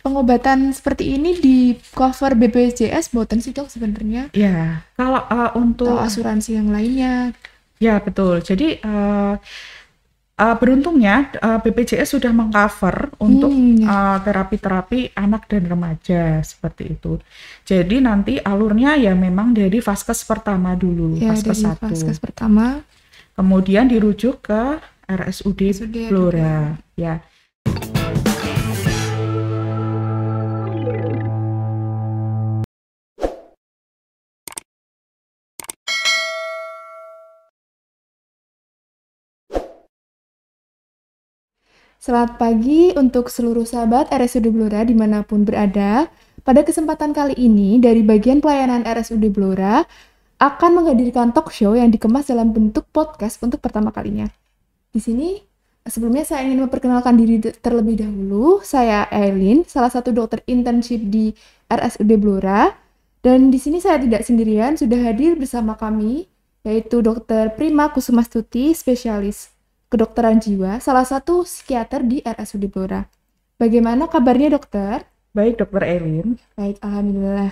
pengobatan seperti ini di cover BPJS boten sih dok sebenarnya? Ya, kalau Atau untuk asuransi yang lainnya? ya betul. Jadi beruntungnya BPJS sudah mengcover untuk Ya. terapi-terapi anak dan remaja seperti itu. Jadi nanti alurnya ya memang dari vaskes pertama dulu, Ya vaskes dari 1. vaskes pertama. Kemudian dirujuk ke RSUD Sudah ada Blora. Blora. Ya. Selamat pagi untuk seluruh sahabat RSUD Blora dimanapun berada. Pada kesempatan kali ini, dari bagian pelayanan RSUD Blora akan menghadirkan talk show yang dikemas dalam bentuk podcast untuk pertama kalinya. Di sini, sebelumnya saya ingin memperkenalkan diri terlebih dahulu. Saya Eileen, salah satu dokter internship di RSUD Blora. Dan di sini saya tidak sendirian, sudah hadir bersama kami, yaitu Dr. Prima Kusumastuti, spesialis kedokteran jiwa, salah satu psikiater di RSUD Blora. Bagaimana kabarnya dokter? Baik, Dokter Eileen. Baik, alhamdulillah.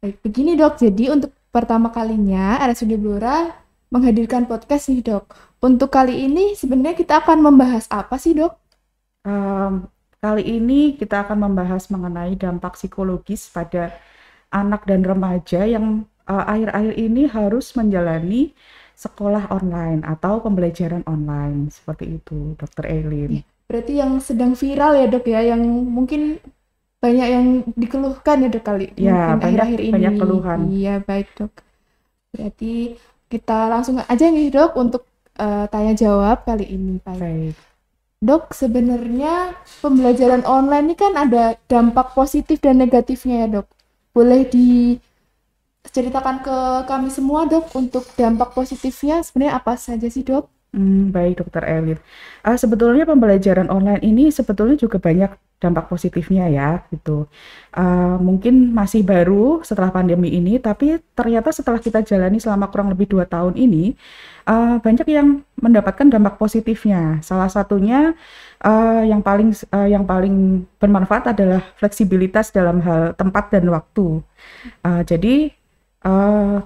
Baik, begini dok, jadi untuk pertama kalinya RSUD Blora menghadirkan podcast nih dok. Untuk kali ini sebenarnya kita akan membahas apa sih dok? Kali ini kita akan membahas mengenai dampak psikologis pada anak dan remaja yang akhir-akhir ini harus menjalani sekolah online atau pembelajaran online seperti itu, Dokter Eileen. Berarti yang sedang viral ya dok ya, yang mungkin banyak yang dikeluhkan ya dok kali. Ya, mungkin akhir-akhir ini. banyak keluhan. Iya baik dok. Berarti kita langsung aja nih dok untuk tanya jawab kali ini. Baik. Dok, sebenarnya pembelajaran online ini kan ada dampak positif dan negatifnya ya dok. Boleh diceritakan ke kami semua dok untuk dampak positifnya sebenarnya apa saja sih dok? Baik, Dokter Eileen. Sebetulnya pembelajaran online ini sebetulnya juga banyak dampak positifnya ya, gitu. Mungkin masih baru setelah pandemi ini, tapi ternyata setelah kita jalani selama kurang lebih 2 tahun ini, banyak yang mendapatkan dampak positifnya. Salah satunya yang paling bermanfaat adalah fleksibilitas dalam hal tempat dan waktu. Jadi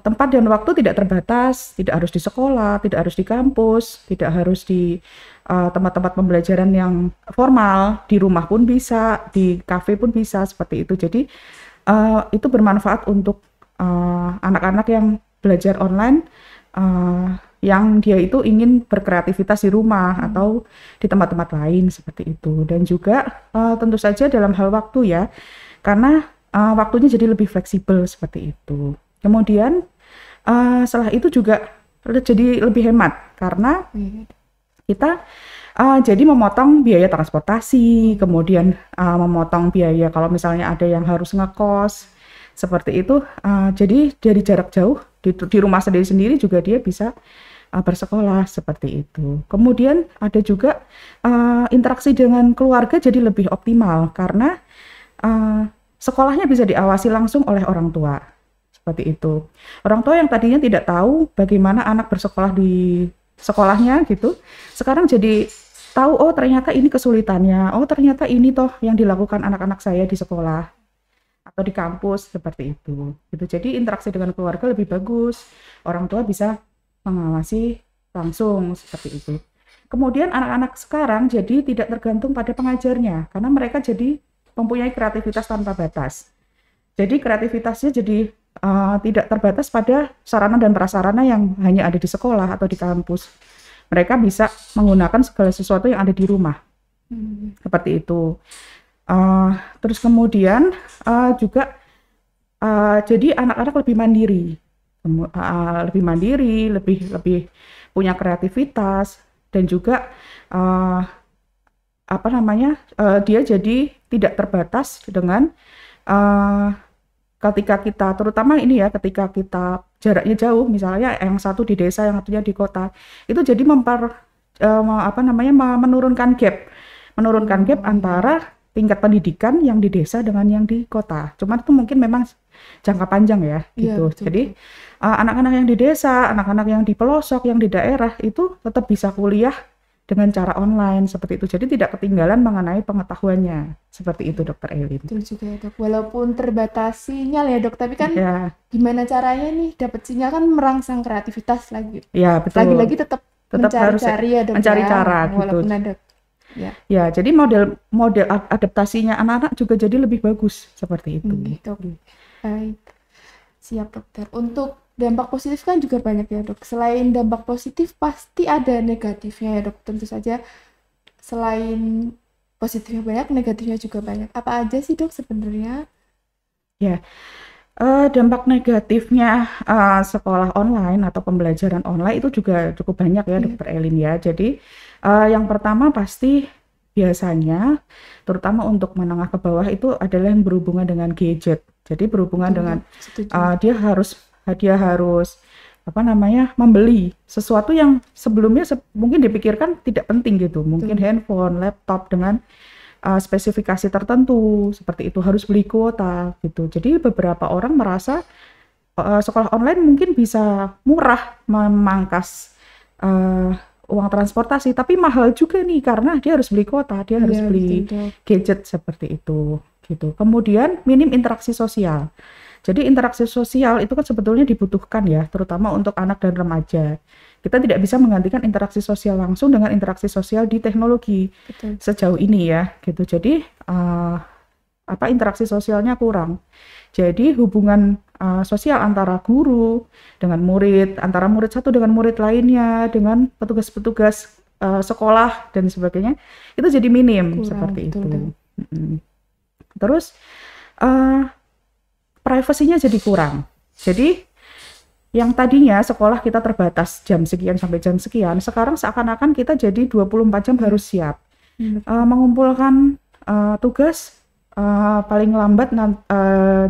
tempat dan waktu tidak terbatas, tidak harus di sekolah, tidak harus di kampus, tidak harus di tempat-tempat pembelajaran yang formal, di rumah pun bisa, di kafe pun bisa, seperti itu. Jadi itu bermanfaat untuk anak-anak yang belajar online, yang dia itu ingin berkreativitas di rumah atau di tempat-tempat lain seperti itu. Dan juga tentu saja dalam hal waktu ya, karena waktunya jadi lebih fleksibel seperti itu. Kemudian setelah itu juga jadi lebih hemat karena kita jadi memotong biaya transportasi, kemudian memotong biaya kalau misalnya ada yang harus ngekos seperti itu. Jadi dari jarak jauh di rumah sendiri juga dia bisa bersekolah seperti itu. Kemudian ada juga interaksi dengan keluarga jadi lebih optimal karena sekolahnya bisa diawasi langsung oleh orang tua. Seperti itu. Orang tua yang tadinya tidak tahu bagaimana anak bersekolah di sekolahnya gitu, sekarang jadi tahu, oh ternyata ini kesulitannya, oh ternyata ini toh yang dilakukan anak-anak saya di sekolah atau di kampus seperti itu. Gitu. Jadi interaksi dengan keluarga lebih bagus, orang tua bisa mengawasi langsung seperti itu. Kemudian anak-anak sekarang jadi tidak tergantung pada pengajarnya, karena mereka jadi mempunyai kreativitas tanpa batas. Jadi kreativitasnya jadi tidak terbatas pada sarana dan prasarana yang hanya ada di sekolah atau di kampus. Mereka bisa menggunakan segala sesuatu yang ada di rumah. Seperti itu. Terus kemudian juga jadi anak-anak lebih mandiri, lebih punya kreativitas, dan juga dia jadi tidak terbatas dengan ketika kita, terutama ini ya, ketika kita jaraknya jauh, misalnya yang satu di desa, yang satunya di kota, itu jadi menurunkan gap antara tingkat pendidikan yang di desa dengan yang di kota. Cuman itu mungkin memang jangka panjang ya, gitu. Ya, jadi anak-anak yang di desa, anak-anak yang di pelosok, yang di daerah itu tetap bisa kuliah dengan cara online seperti itu. Jadi tidak ketinggalan mengenai pengetahuannya. Seperti itu Dokter Elin. Betul juga ya dok, walaupun terbatas sinyal ya dok, tapi kan Ya, gimana caranya nih dapat sinyal kan merangsang kreativitas lagi. ya betul. Lagi-lagi tetap Tetap harus mencari-cari ya dok mencari ya, cara gitu. walaupun ada ya. Ya, jadi model adaptasinya anak-anak juga jadi lebih bagus seperti itu. Dok. Baik. Siap dokter. Untuk dampak positif kan juga banyak ya dok. Selain dampak positif pasti ada negatifnya ya dok. Tentu saja selain positifnya banyak, negatifnya juga banyak. Apa aja sih dok sebenarnya? Ya, dampak negatifnya sekolah online atau pembelajaran online itu juga cukup banyak ya Dokter Elin ya. Jadi yang pertama pasti biasanya terutama untuk menengah ke bawah itu adalah yang berhubungan dengan gadget. Jadi berhubungan dengan dia harus apa namanya membeli sesuatu yang sebelumnya mungkin dipikirkan tidak penting gitu. Mungkin handphone, laptop dengan spesifikasi tertentu seperti itu, harus beli kuota gitu. Jadi beberapa orang merasa sekolah online mungkin bisa murah memangkas uang transportasi, tapi mahal juga nih karena dia harus beli kuota, dia harus beli gadget seperti itu gitu. Kemudian minim interaksi sosial. Jadi interaksi sosial itu kan sebetulnya dibutuhkan ya, terutama untuk anak dan remaja. Kita tidak bisa menggantikan interaksi sosial langsung dengan interaksi sosial di teknologi. Sejauh ini ya, gitu. Jadi interaksi sosialnya kurang. Jadi hubungan sosial antara guru dengan murid, antara murid satu dengan murid lainnya, dengan petugas-petugas sekolah dan sebagainya, itu jadi minim seperti itu. Terus privasinya jadi kurang. Jadi yang tadinya sekolah kita terbatas jam sekian sampai jam sekian, sekarang seakan-akan kita jadi 24 jam harus siap. Mengumpulkan tugas paling lambat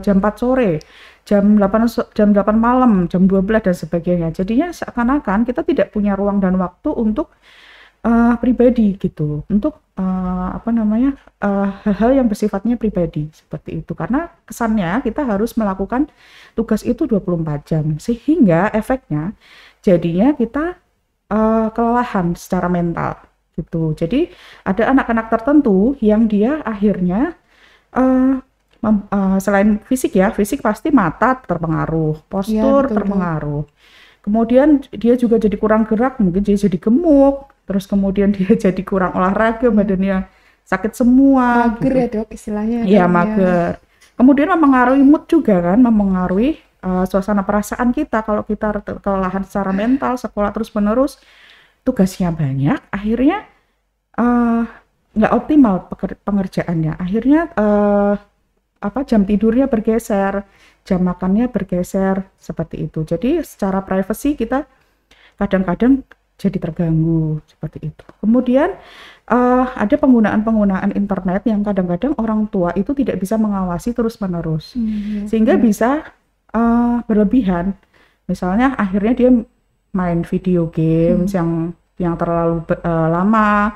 jam 4 sore, jam 8 malam, jam 12 dan sebagainya. Jadinya seakan-akan kita tidak punya ruang dan waktu untuk pribadi gitu, untuk hal-hal yang bersifatnya pribadi seperti itu, karena kesannya kita harus melakukan tugas itu 24 jam sehingga efeknya jadinya kita kelelahan secara mental gitu. Jadi ada anak-anak tertentu yang dia akhirnya selain fisik ya, fisik pasti mata terpengaruh, postur terpengaruh. Kemudian dia juga jadi kurang gerak, mungkin dia jadi gemuk, terus kemudian dia jadi kurang olahraga, badannya sakit semua. Mager gitu ya dok istilahnya. Iya mager. Kemudian mempengaruhi mood juga kan, mempengaruhi suasana perasaan kita. Kalau kita kelelahan secara mental, sekolah terus-menerus, tugasnya banyak, akhirnya nggak optimal pengerjaannya. Akhirnya jam tidurnya bergeser, jam makannya bergeser seperti itu. Jadi secara privasi kita kadang-kadang jadi terganggu seperti itu. Kemudian ada penggunaan internet yang kadang-kadang orang tua itu tidak bisa mengawasi terus-menerus, sehingga bisa berlebihan. Misalnya akhirnya dia main video games yang terlalu lama.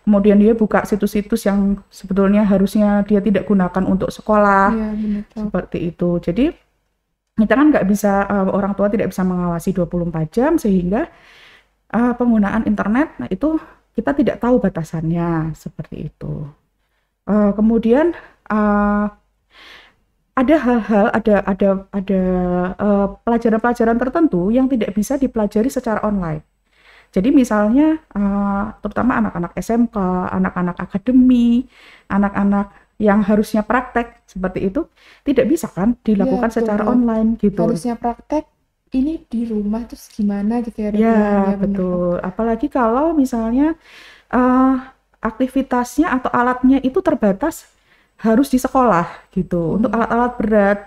Kemudian dia buka situs-situs yang sebetulnya harusnya dia tidak gunakan untuk sekolah, seperti itu. Jadi kita kan nggak bisa, orang tua tidak bisa mengawasi 24 jam sehingga penggunaan internet, nah itu kita tidak tahu batasannya seperti itu. Kemudian ada hal-hal, ada pelajaran-pelajaran tertentu yang tidak bisa dipelajari secara online. Jadi misalnya terutama anak-anak SMK, anak-anak akademi, anak-anak yang harusnya praktek seperti itu tidak bisa kan dilakukan secara online gitu. Harusnya praktek ini di rumah terus gimana gitu ya? Ya betul. Apalagi kalau misalnya aktivitasnya atau alatnya itu terbatas harus di sekolah gitu. Untuk alat-alat berat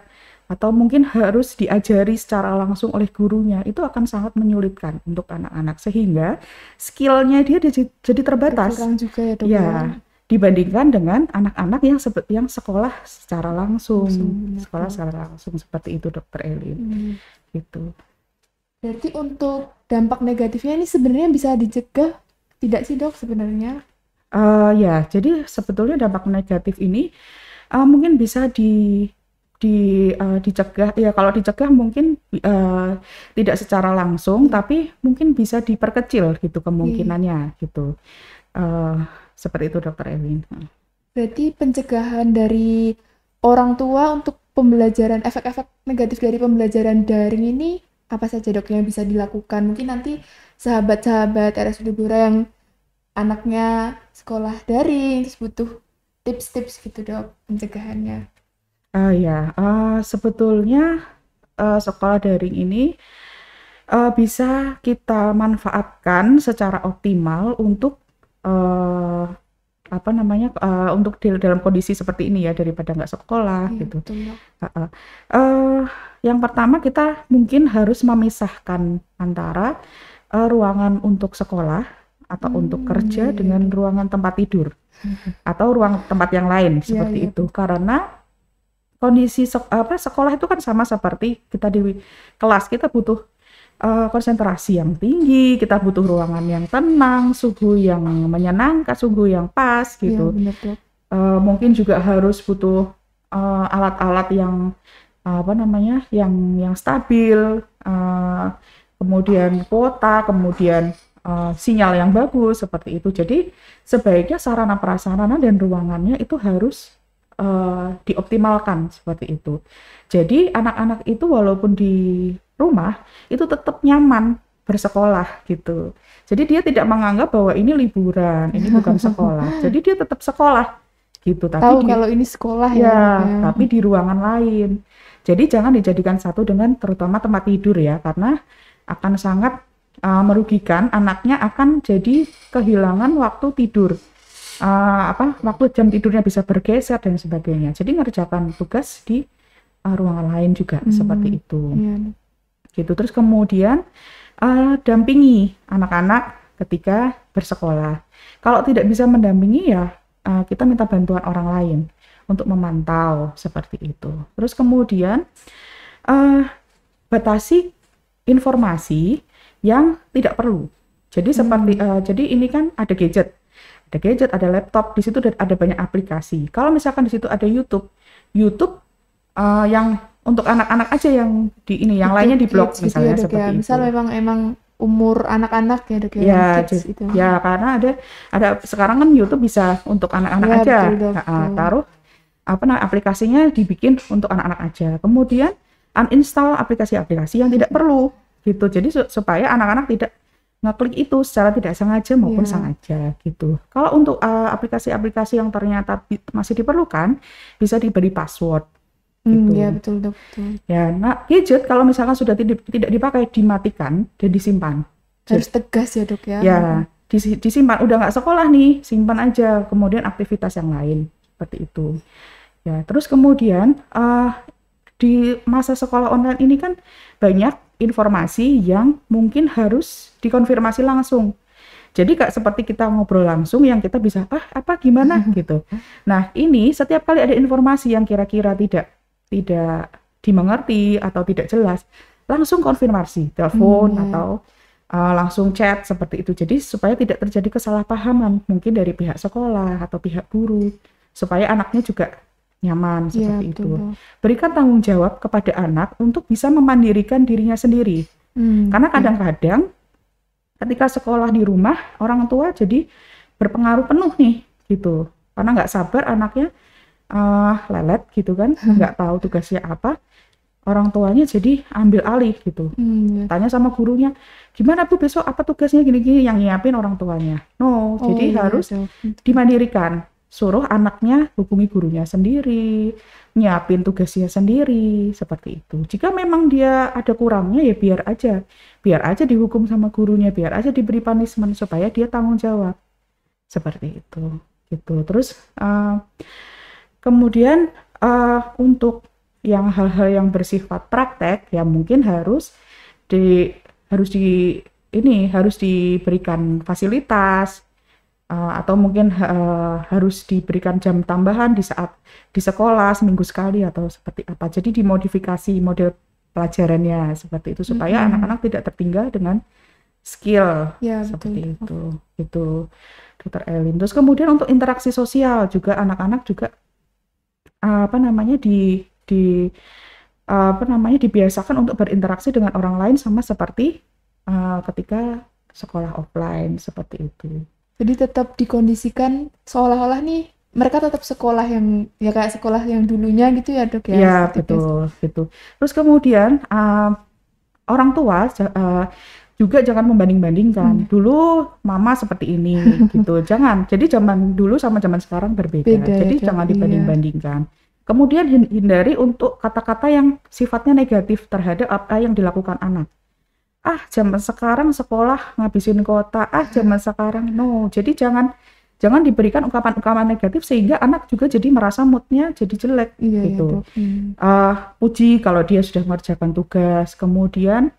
atau mungkin harus diajari secara langsung oleh gurunya, itu akan sangat menyulitkan untuk anak-anak sehingga skillnya dia jadi terbatas. Kurang juga ya dok. Ya, dibandingkan dengan anak-anak yang sekolah secara langsung, secara langsung seperti itu Dokter Elin. Gitu. Berarti untuk dampak negatifnya ini sebenarnya bisa dicegah tidak sih dok sebenarnya? Ya, jadi sebetulnya dampak negatif ini mungkin bisa dicegah ya, kalau dicegah mungkin tidak secara langsung, tapi mungkin bisa diperkecil gitu Oke. kemungkinannya gitu. Eh, Seperti itu Dokter Ewin. Berarti pencegahan dari orang tua untuk pembelajaran, efek-efek negatif dari pembelajaran daring ini apa saja dok yang bisa dilakukan? Mungkin nanti sahabat-sahabat RSUD Blora yang anaknya sekolah daring, terus butuh tips-tips gitu dok pencegahannya. Ya, sebetulnya sekolah daring ini bisa kita manfaatkan secara optimal untuk eh, apa namanya untuk dalam kondisi seperti ini ya, daripada nggak sekolah Iya gitu. betul dok. Heeh. Eh, yang pertama kita mungkin harus memisahkan antara ruangan untuk sekolah atau untuk Iya kerja iya dengan dok. ruangan tempat tidur atau ruang tempat yang lain Iya seperti iya itu. Karena kondisi sekolah itu kan sama seperti kita di kelas, kita butuh konsentrasi yang tinggi, kita butuh ruangan yang tenang, suhu yang menyenangkan, suhu yang pas iya gitu. benar dok. Mungkin juga harus butuh alat-alat yang apa namanya, yang stabil, kemudian kuota, kemudian sinyal yang bagus seperti itu. Jadi sebaiknya sarana prasarana dan ruangannya itu harus dioptimalkan seperti itu. Jadi anak-anak itu walaupun di rumah itu tetap nyaman bersekolah gitu. Jadi dia tidak menganggap bahwa ini liburan, ini bukan sekolah. Jadi dia tetap sekolah gitu, tapi Tahu di kalau ini sekolah ya dok ya, ya. tapi di ruangan lain. Jadi jangan dijadikan satu dengan terutama tempat tidur ya, karena akan sangat merugikan, anaknya akan jadi kehilangan waktu tidur. Waktu jam tidurnya bisa bergeser dan sebagainya. Jadi ngerjakan tugas di ruangan lain juga seperti itu. Iya dok. Gitu. Terus kemudian dampingi anak-anak ketika bersekolah. Kalau tidak bisa mendampingi ya kita minta bantuan orang lain untuk memantau seperti itu. Terus kemudian eh, batasi informasi yang tidak perlu. Jadi seperti jadi ini kan ada gadget, ada laptop, di situ ada banyak aplikasi. Kalau misalkan di situ ada YouTube, YouTube yang untuk anak-anak aja yang di ini, yang lainnya YouTube di blok Kids gitu ya misalnya dok ya. seperti Misal itu. memang umur anak-anak ya dok ya yang Ya, kids itu. ya karena ada sekarang kan YouTube bisa untuk anak-anak Ya aja. betul dok. Betul. Taruh apa namanya aplikasinya dibikin untuk anak-anak aja. Kemudian uninstall aplikasi-aplikasi yang tidak perlu gitu. Jadi supaya anak-anak tidak ngeklik itu secara tidak sengaja maupun Iya. sengaja gitu. Kalau untuk aplikasi-aplikasi yang ternyata masih diperlukan, bisa diberi password Ya gitu. betul dok. Betul. Ya, nah gadget kalau misalkan sudah tidak dipakai, dimatikan dan disimpan. Harus tegas ya dok ya. Ya, disimpan. Udah nggak sekolah nih, simpan aja. Kemudian aktivitas yang lain seperti itu. Ya, terus kemudian di masa sekolah online ini kan banyak informasi yang mungkin harus dikonfirmasi langsung. Jadi Kak, seperti kita ngobrol langsung yang kita bisa apa gimana gitu. Nah, ini setiap kali ada informasi yang kira-kira tidak dimengerti atau tidak jelas, langsung konfirmasi, telepon Ya. atau langsung chat seperti itu. Jadi supaya tidak terjadi kesalahpahaman mungkin dari pihak sekolah atau pihak guru, supaya anaknya juga nyaman Iya seperti betul itu. dok. Berikan tanggung jawab kepada anak untuk bisa memandirikan dirinya sendiri. Karena Ya. kadang-kadang ketika sekolah di rumah, orang tua jadi berpengaruh penuh nih gitu. Karena nggak sabar anaknya lelet gitu kan, nggak tahu tugasnya apa, orang tuanya jadi ambil alih gitu. Ya. Tanya sama gurunya, gimana Bu besok apa tugasnya gini-gini, yang nyiapin orang tuanya. No, Oh jadi iya harus dok. dimandirikan. Suruh anaknya hubungi gurunya sendiri, nyiapin tugasnya sendiri, seperti itu. Jika memang dia ada kurangnya ya biar aja dihukum sama gurunya, biar aja diberi punishment supaya dia tanggung jawab. Seperti itu. Gitu. Terus kemudian untuk yang hal-hal yang bersifat praktek ya mungkin di harus diberikan fasilitas atau mungkin harus diberikan jam tambahan di saat di sekolah seminggu sekali atau seperti apa. Jadi dimodifikasi model pelajarannya seperti itu supaya anak-anak tidak tertinggal dengan skill Ya betul seperti dok. itu. Itu Dokter Elin. Terus kemudian untuk interaksi sosial juga anak-anak juga apa namanya dibiasakan untuk berinteraksi dengan orang lain sama seperti ketika sekolah offline seperti itu. Jadi tetap dikondisikan seolah-olah nih mereka tetap sekolah yang ya kayak sekolah yang dulunya gitu ya Dok ya. Ya, Seperti biasa. betul, gitu. Terus kemudian orang tua juga jangan membanding-bandingkan. Dulu mama seperti ini gitu. Jangan. Jadi zaman dulu sama zaman sekarang berbeda. Beda ya, Jadi Dok. jangan Iya. dibanding-bandingkan. Kemudian hindari untuk kata-kata yang sifatnya negatif terhadap apa yang dilakukan anak. Zaman sekarang sekolah ngabisin kuota. Zaman sekarang no. Jadi jangan diberikan ungkapan-ungkapan negatif sehingga anak juga jadi merasa moodnya jadi jelek Iya ya gitu. Dok. Puji kalau dia sudah mengerjakan tugas, kemudian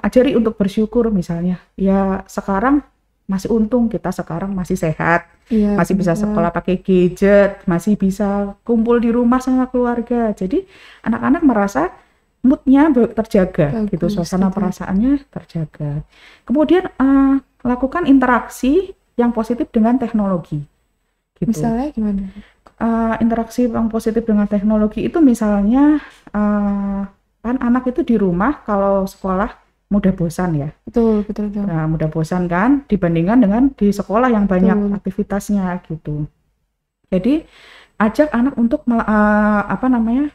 ajari untuk bersyukur misalnya. Ya sekarang masih untung kita sekarang masih sehat, Iya masih bisa benar. sekolah pakai gadget, masih bisa kumpul di rumah sama keluarga. Jadi anak-anak merasa moodnya terjaga gitu, Bagus suasana gitu. perasaannya terjaga. Kemudian lakukan interaksi yang positif dengan teknologi gitu. Misalnya gimana? Interaksi yang positif dengan teknologi itu misalnya kan anak itu di rumah kalau sekolah mudah bosan ya. Betul, betul, betul. Nah, mudah bosan kan dibandingkan dengan di sekolah yang banyak Betul. aktivitasnya gitu. Jadi ajak anak untuk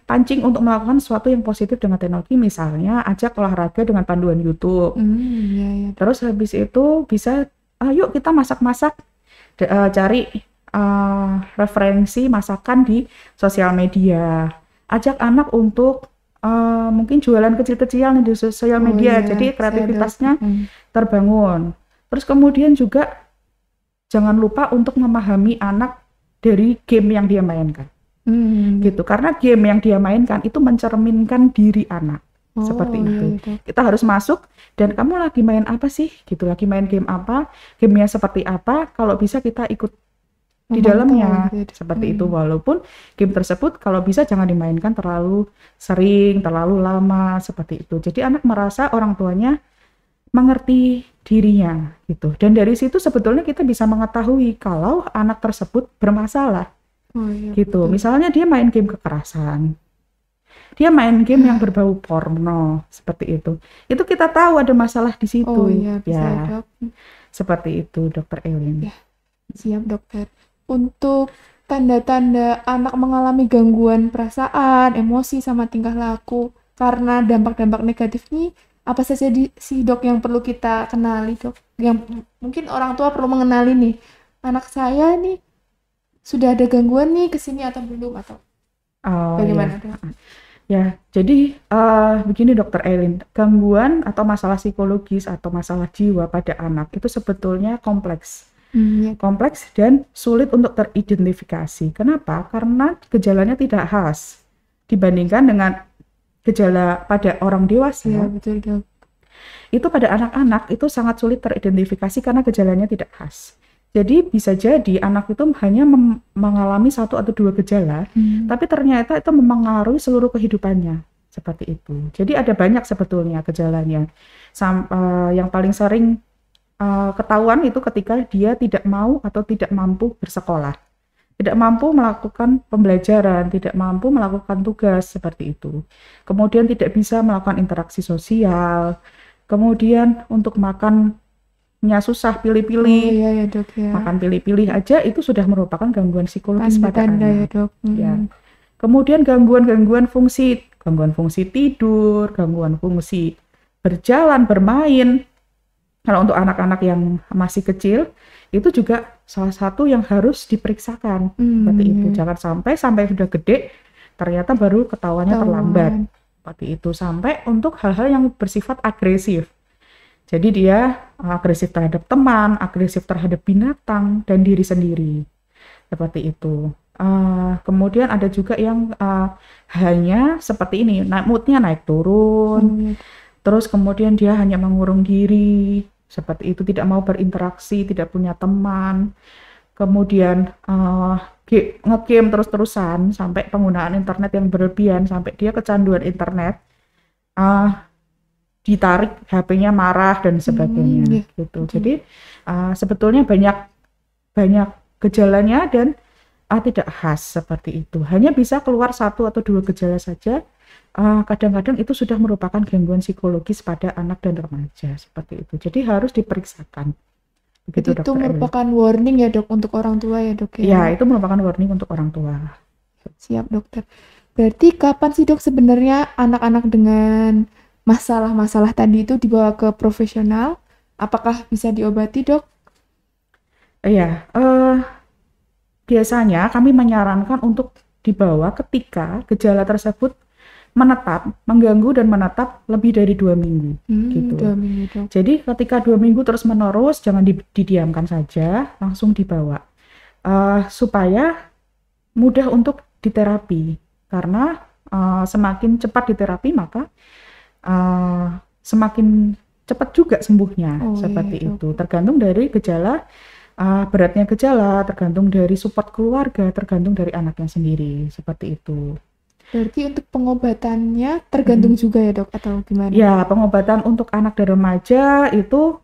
pancing untuk melakukan sesuatu yang positif dengan teknologi, misalnya ajak olahraga dengan panduan YouTube. Iya ya. Terus habis itu bisa yuk kita masak-masak, cari referensi masakan di sosial media. Ajak anak untuk mungkin jualan kecil-kecilan di sosial media, iya, jadi saya kreativitasnya Dok. terbangun. Terus kemudian juga jangan lupa untuk memahami anak dari game yang dia mainkan. Gitu, karena game yang dia mainkan itu mencerminkan diri anak. Seperti itu. Iya, Dok. Kita harus masuk dan kamu lagi main apa sih? Gitu, lagi main game apa? Gamenya seperti apa? Kalau bisa kita ikut di dalamnya gitu. seperti itu, walaupun game tersebut kalau bisa jangan dimainkan terlalu sering, terlalu lama seperti itu. Jadi anak merasa orang tuanya mengerti dirinya gitu. Dan dari situ sebetulnya kita bisa mengetahui kalau anak tersebut bermasalah. Iya, Gitu. betul. Misalnya dia main game kekerasan. Dia main game yang berbau porno seperti itu. Itu kita tahu ada masalah di situ. Iya, bisa Ya, Dok. seperti itu, Dokter Elin. Ya. Siap Dokter. Untuk tanda-tanda anak mengalami gangguan perasaan, emosi, sama tingkah laku karena dampak-dampak negatif nih, apa saja sih Dok yang perlu kita kenali Dok? Yang mungkin orang tua perlu mengenali nih, anak saya nih sudah ada gangguan nih kesini atau belum, atau bagaimana Dok? Ya, jadi begini Dokter Elin, gangguan atau masalah psikologis atau masalah jiwa pada anak itu sebetulnya kompleks. Ya. Kompleks dan sulit untuk teridentifikasi. Kenapa? Karena gejalanya tidak khas dibandingkan dengan gejala pada orang dewasa. Ya, betul Dok. Itu pada anak-anak itu sangat sulit teridentifikasi karena gejalanya tidak khas. Jadi bisa jadi anak itu hanya mengalami 1 atau 2 gejala, tapi ternyata itu memengaruhi seluruh kehidupannya. Seperti itu. Jadi ada banyak sebetulnya gejalanya. Yang paling sering ketahuan itu ketika dia tidak mau atau tidak mampu bersekolah. Tidak mampu melakukan pembelajaran, tidak mampu melakukan tugas seperti itu. Kemudian tidak bisa melakukan interaksi sosial. Kemudian untuk makannya susah, pilih-pilih. Iya ya Dok ya. Makan pilih-pilih aja itu sudah merupakan gangguan psikologis pada Tanda-tanda ya anak. Dok. Ya. Kemudian gangguan fungsi tidur, gangguan fungsi berjalan, bermain. Kalau untuk anak-anak yang masih kecil, itu juga salah satu yang harus diperiksakan. Seperti itu. Jangan sampai sudah gede, ternyata baru ketahuannya terlambat. Seperti itu. Sampai untuk hal-hal yang bersifat agresif. Jadi dia agresif terhadap teman, agresif terhadap binatang, dan diri sendiri. Seperti itu. Kemudian ada juga yang hanya seperti ini, moodnya naik turun. Terus kemudian dia hanya mengurung diri, seperti itu, tidak mau berinteraksi, tidak punya teman. Kemudian nge-game terus-terusan, sampai penggunaan internet yang berlebihan, sampai dia kecanduan internet, ditarik HP-nya marah dan sebagainya. Gitu. Jadi sebetulnya banyak gejalanya dan Tidak khas seperti itu. Hanya bisa keluar 1 atau 2 gejala saja. Kadang-kadang itu sudah merupakan gangguan psikologis pada anak dan remaja seperti itu. Jadi harus diperiksakan. Jadi Begitu, itu Dokter Eli. merupakan warning ya dok untuk orang tua ya dok Ya, ya. itu merupakan warning untuk orang tua. Siap dokter. Berarti kapan sih dok sebenarnya anak-anak dengan masalah-masalah tadi itu dibawa ke profesional? Apakah bisa diobati dok? Iya, biasanya kami menyarankan untuk dibawa ketika gejala tersebut menetap, mengganggu dan menetap lebih dari 2 minggu, gitu. 2 minggu dok. Jadi ketika 2 minggu terus menerus, jangan didiamkan saja, langsung dibawa. Supaya mudah untuk diterapi. Karena semakin cepat diterapi, maka semakin cepat juga sembuhnya, seperti iya, itu. Tergantung dari gejala, beratnya gejala, tergantung dari support keluarga, tergantung dari anaknya sendiri, seperti itu. Berarti untuk pengobatannya tergantung juga ya dok atau gimana? Ya, pengobatan untuk anak dan remaja itu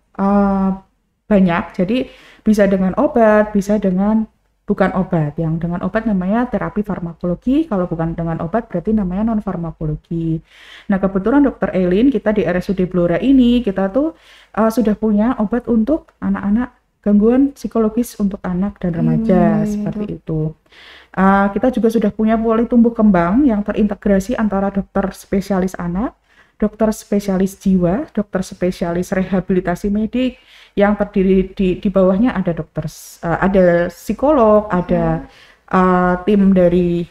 banyak. Jadi bisa dengan obat, bisa dengan bukan obat. Yang dengan obat namanya terapi farmakologi, kalau bukan dengan obat berarti namanya non farmakologi. Nah, kebetulan Dokter Elin kita di RSUD Blora ini kita tuh sudah punya obat untuk anak-anak gangguan psikologis untuk anak dan remaja seperti itu. Kita juga sudah punya poli tumbuh kembang yang terintegrasi antara dokter spesialis anak, dokter spesialis jiwa, dokter spesialis rehabilitasi medik, yang terdiri di bawahnya ada dokter, ada psikolog, ada tim dari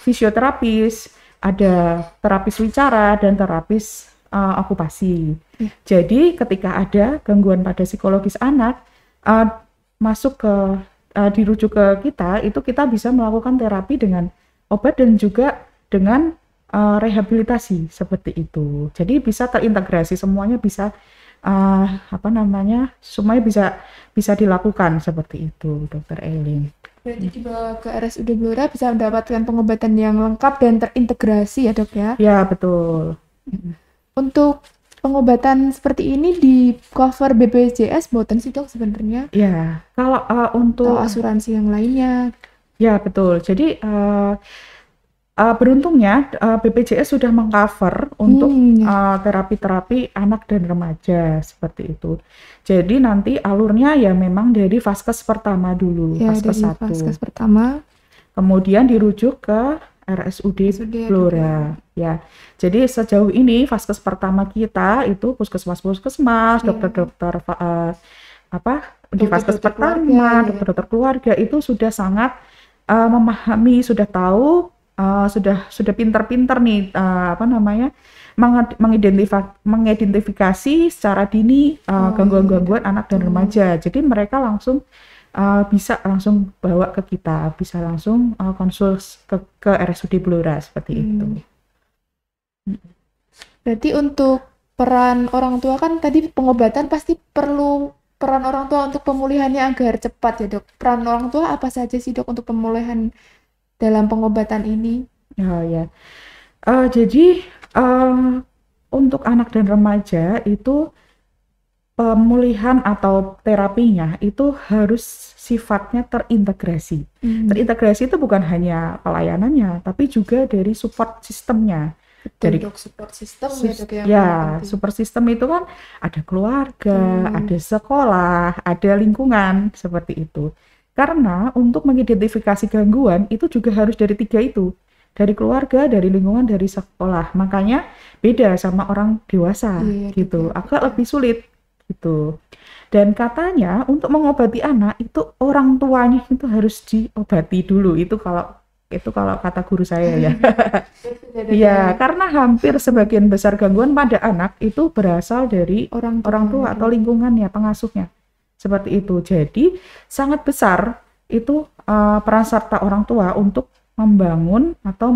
fisioterapis, ada terapis wicara dan terapis okupasi. Jadi ketika ada gangguan pada psikologis anak, masuk ke dirujuk ke kita, itu kita bisa melakukan terapi dengan obat dan juga dengan rehabilitasi seperti itu. Jadi bisa terintegrasi, semuanya bisa semuanya bisa dilakukan seperti itu, Dokter Elin. Berarti dibawa ke RSUD Blora bisa mendapatkan pengobatan yang lengkap dan terintegrasi ya dok ya? Ya, betul. Untuk pengobatan seperti ini di cover BPJS boten sih dok sebenarnya? Ya, kalau untuk atau asuransi yang lainnya? Ya, betul. Jadi beruntungnya BPJS sudah mengcover untuk terapi-terapi anak dan remaja seperti itu. Jadi nanti alurnya ya memang dari vaskes pertama dulu, Ya, vaskes dari 1. vaskes pertama. Kemudian dirujuk ke RSUD Blora. Ya, jadi sejauh ini vaskes pertama kita itu puskesmas, dokter-dokter di vaskes pertama, dokter-dokter keluarga itu sudah sangat memahami, sudah tahu, sudah pinter-pinter nih mengidentifikasi secara dini gangguan-gangguan anak dan remaja. Jadi mereka langsung bisa langsung bawa ke kita, bisa langsung konsul ke RSUD Blora seperti itu. Berarti untuk peran orang tua kan tadi pengobatan pasti perlu peran orang tua untuk pemulihannya agar cepat ya dok. Peran orang tua apa saja sih dok untuk pemulihan dalam pengobatan ini? Jadi untuk anak dan remaja itu pemulihan atau terapinya itu harus sifatnya terintegrasi. Terintegrasi itu bukan hanya pelayanannya, tapi juga dari support sistemnya. Dari support system support system itu kan ada keluarga, ada sekolah, ada lingkungan seperti itu. Karena untuk mengidentifikasi gangguan itu juga harus dari 3 itu. Dari keluarga, dari lingkungan, dari sekolah. Makanya beda sama orang dewasa gitu. Agak lebih sulit gitu. Dan katanya untuk mengobati anak itu orang tuanya itu harus diobati dulu. Itu kalau kata guru saya ya. Ya, karena hampir sebagian besar gangguan pada anak itu berasal dari orang tua atau lingkungannya, pengasuhnya. Seperti itu. Jadi sangat besar itu peran serta orang tua untuk membangun atau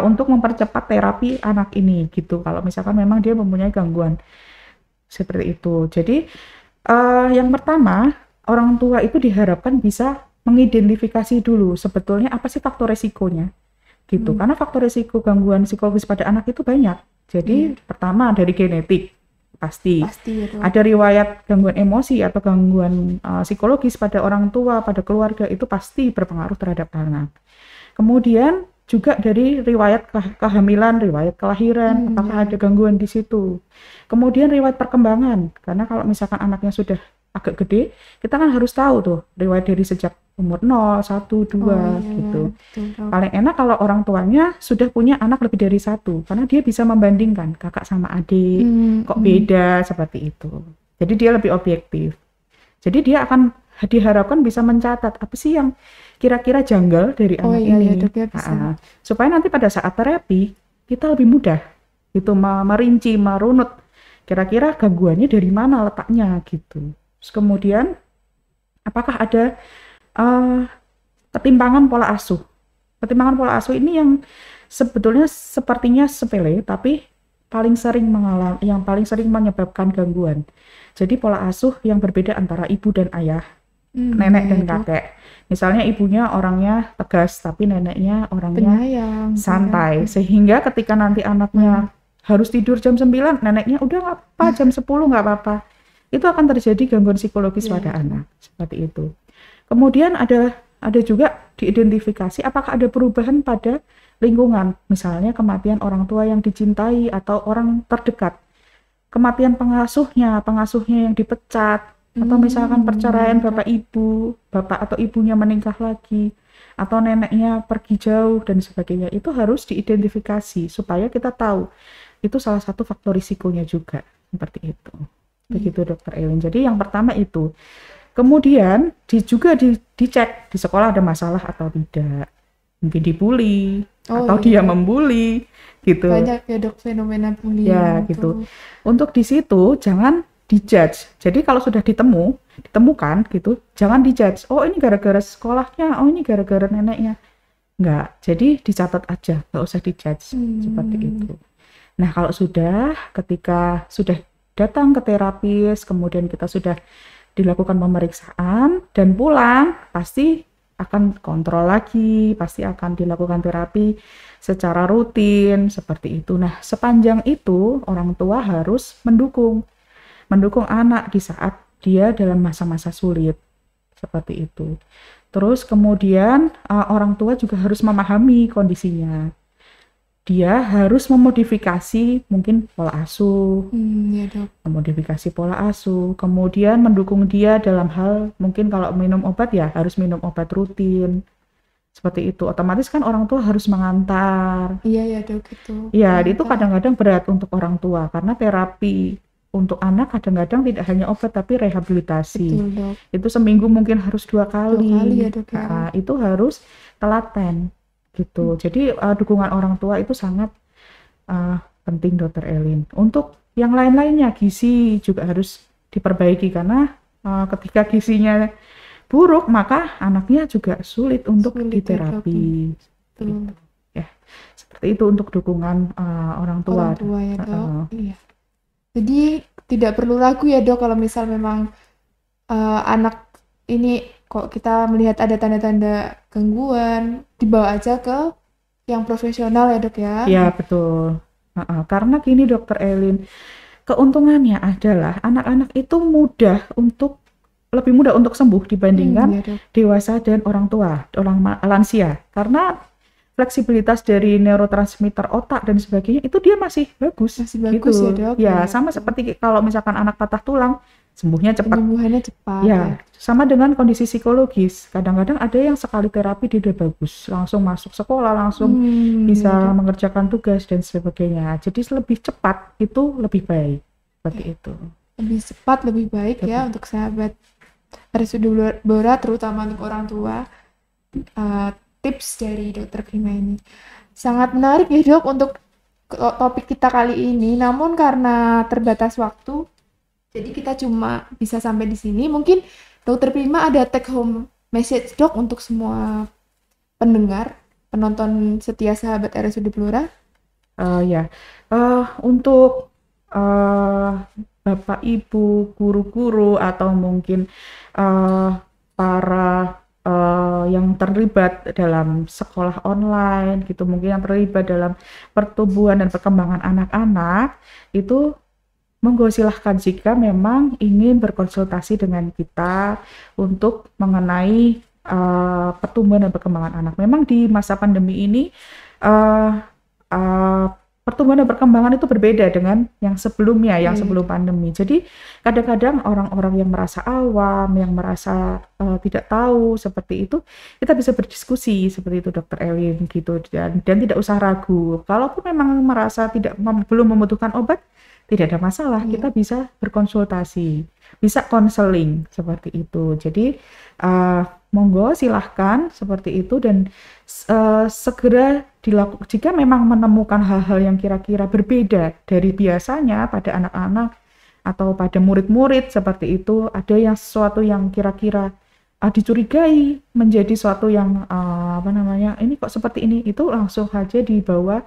untuk mempercepat terapi anak ini gitu. Kalau misalkan memang dia mempunyai gangguan seperti itu. Jadi yang pertama, orang tua itu diharapkan bisa mengidentifikasi dulu sebetulnya apa sih faktor resikonya gitu. Karena faktor resiko gangguan psikologis pada anak itu banyak. Jadi pertama dari genetik, pasti. Pasti ya dok. Ada riwayat gangguan emosi atau gangguan psikologis pada orang tua, pada keluarga, itu pasti berpengaruh terhadap anak. Kemudian juga dari riwayat kehamilan, riwayat kelahiran, apakah ada gangguan di situ. Kemudian riwayat perkembangan, karena kalau misalkan anaknya sudah agak gede, kita kan harus tahu tuh riwayat dari sejak umur 0, 1, 2 gitu. Betul, dok. Paling enak kalau orang tuanya sudah punya anak lebih dari satu, karena dia bisa membandingkan kakak sama adik, kok beda seperti itu. Jadi dia lebih objektif. Jadi dia akan diharapkan bisa mencatat apa sih yang kira-kira janggal dari anak ini, Ya, dok, ya, bisa. supaya nanti pada saat terapi kita lebih mudah gitu merinci, merunut kira-kira gangguannya dari mana letaknya gitu. Terus kemudian apakah ada ketimpangan pola asuh. Ketimpangan pola asuh ini yang sebetulnya sepertinya sepele, tapi yang paling sering menyebabkan gangguan. Jadi pola asuh yang berbeda antara ibu dan ayah, nenek dan kakek. Misalnya ibunya orangnya tegas, tapi neneknya orangnya Penyayang, santai. Sehingga ketika nanti anaknya harus tidur jam 9, neneknya udah nggak apa, jam 10 nggak apa-apa. Itu akan terjadi gangguan psikologis pada anak, seperti itu. Kemudian ada juga diidentifikasi apakah ada perubahan pada lingkungan, misalnya kematian orang tua yang dicintai atau orang terdekat, kematian pengasuhnya yang dipecat, atau misalkan perceraian bapak atau ibunya menikah lagi, atau neneknya pergi jauh dan sebagainya. Itu harus diidentifikasi supaya kita tahu itu salah satu faktor risikonya juga, seperti itu. Begitu Dokter Elin. Jadi yang pertama itu. Kemudian juga dicek di sekolah ada masalah atau tidak. Mungkin dibully atau dia membuli gitu. Banyak ya dok fenomena bullying. Ya gitu. Untuk di situ jangan dijudge. Jadi kalau sudah ditemukan gitu, jangan dijudge. Oh ini gara-gara sekolahnya, oh ini gara-gara neneknya. Enggak. Jadi dicatat aja, nggak usah dijudge seperti itu. Nah kalau ketika sudah datang ke terapis, kemudian kita sudah dilakukan pemeriksaan dan pulang, pasti akan kontrol lagi, pasti akan dilakukan terapi secara rutin seperti itu. Nah, sepanjang itu orang tua harus mendukung anak di saat dia dalam masa-masa sulit seperti itu. Terus kemudian orang tua juga harus memahami kondisinya. Dia harus memodifikasi mungkin pola asuh, ya dok. memodifikasi pola asuh, kemudian mendukung dia dalam hal mungkin kalau minum obat ya harus minum obat rutin, seperti itu. Otomatis kan orang tua harus mengantar. Iya ya dok itu. Ya itu kadang-kadang berat untuk orang tua karena terapi untuk anak kadang-kadang tidak hanya obat tapi rehabilitasi. Betul, dok. Itu seminggu mungkin harus 2 kali. 2 kali ya dok ya. Itu harus telaten. Gitu. Jadi dukungan orang tua itu sangat penting Dokter Elin. Untuk yang lain-lainnya gizi juga harus diperbaiki karena ketika gizinya buruk maka anaknya juga sulit untuk diterapi. Gitu. Ya, seperti itu untuk dukungan orang tua. Orang tua ya dok. Iya. Jadi tidak perlu ragu ya dok kalau misal memang anak ini kok kita melihat ada tanda-tanda gangguan, dibawa aja ke yang profesional ya dok ya. Iya betul. Karena gini Dokter Elin, keuntungannya adalah anak-anak itu lebih mudah untuk sembuh dibandingkan dewasa dan orang tua, orang lansia. Karena fleksibilitas dari neurotransmitter otak dan sebagainya itu dia masih bagus. Masih bagus gitu. ya dok. Ya sama seperti kalau misalkan anak patah tulang, sembuhnya cepat. Penyembuhannya cepat. Ya, sama dengan kondisi psikologis. Kadang-kadang ada yang sekali terapi dia udah bagus, langsung masuk sekolah, langsung bisa mengerjakan tugas dan sebagainya. Jadi lebih cepat itu lebih baik. Seperti itu. Lebih cepat, lebih baik ya untuk sahabat RSUD Blora, terutama untuk orang tua. Tips dari Dokter Prima ini sangat menarik ya dok untuk topik kita kali ini. Namun karena terbatas waktu, jadi kita cuma bisa sampai di sini. Mungkin Dokter Prima ada take home message dok untuk semua penonton setia sahabat RSUD Blora. Untuk bapak ibu, guru-guru atau mungkin para yang terlibat dalam sekolah online gitu, mungkin yang terlibat dalam pertumbuhan dan perkembangan anak-anak itu Monggo silahkan jika memang ingin berkonsultasi dengan kita untuk mengenai pertumbuhan dan perkembangan anak. Memang di masa pandemi ini uh, uh, pertumbuhan dan perkembangan itu berbeda dengan yang sebelumnya, yang sebelum pandemi. Jadi kadang-kadang orang-orang yang merasa awam, yang merasa tidak tahu seperti itu, kita bisa berdiskusi seperti itu, Dokter Elin gitu, dan tidak usah ragu. Kalaupun memang merasa belum membutuhkan obat, tidak ada masalah, kita bisa berkonsultasi, bisa konseling seperti itu. Jadi monggo silahkan seperti itu, dan segera dilakukan jika memang menemukan hal-hal yang kira-kira berbeda dari biasanya pada anak-anak atau pada murid-murid seperti itu, ada yang sesuatu yang kira-kira dicurigai menjadi suatu yang ini kok seperti ini, itu langsung saja dibawa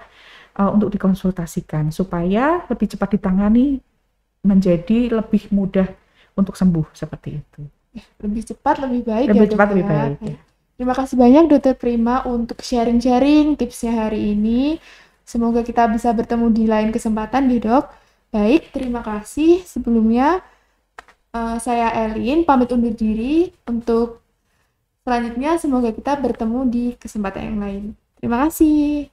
untuk dikonsultasikan supaya lebih cepat ditangani, menjadi lebih mudah untuk sembuh seperti itu. Lebih cepat, lebih baik Lebih ya, cepat, Dok, lebih ya. baik. Ya. Terima kasih banyak Dokter Prima untuk sharing-sharing tipsnya hari ini. Semoga kita bisa bertemu di lain kesempatan, Dok. Baik, terima kasih. Sebelumnya saya Elin pamit undur diri. Untuk selanjutnya semoga kita bertemu di kesempatan yang lain. Terima kasih.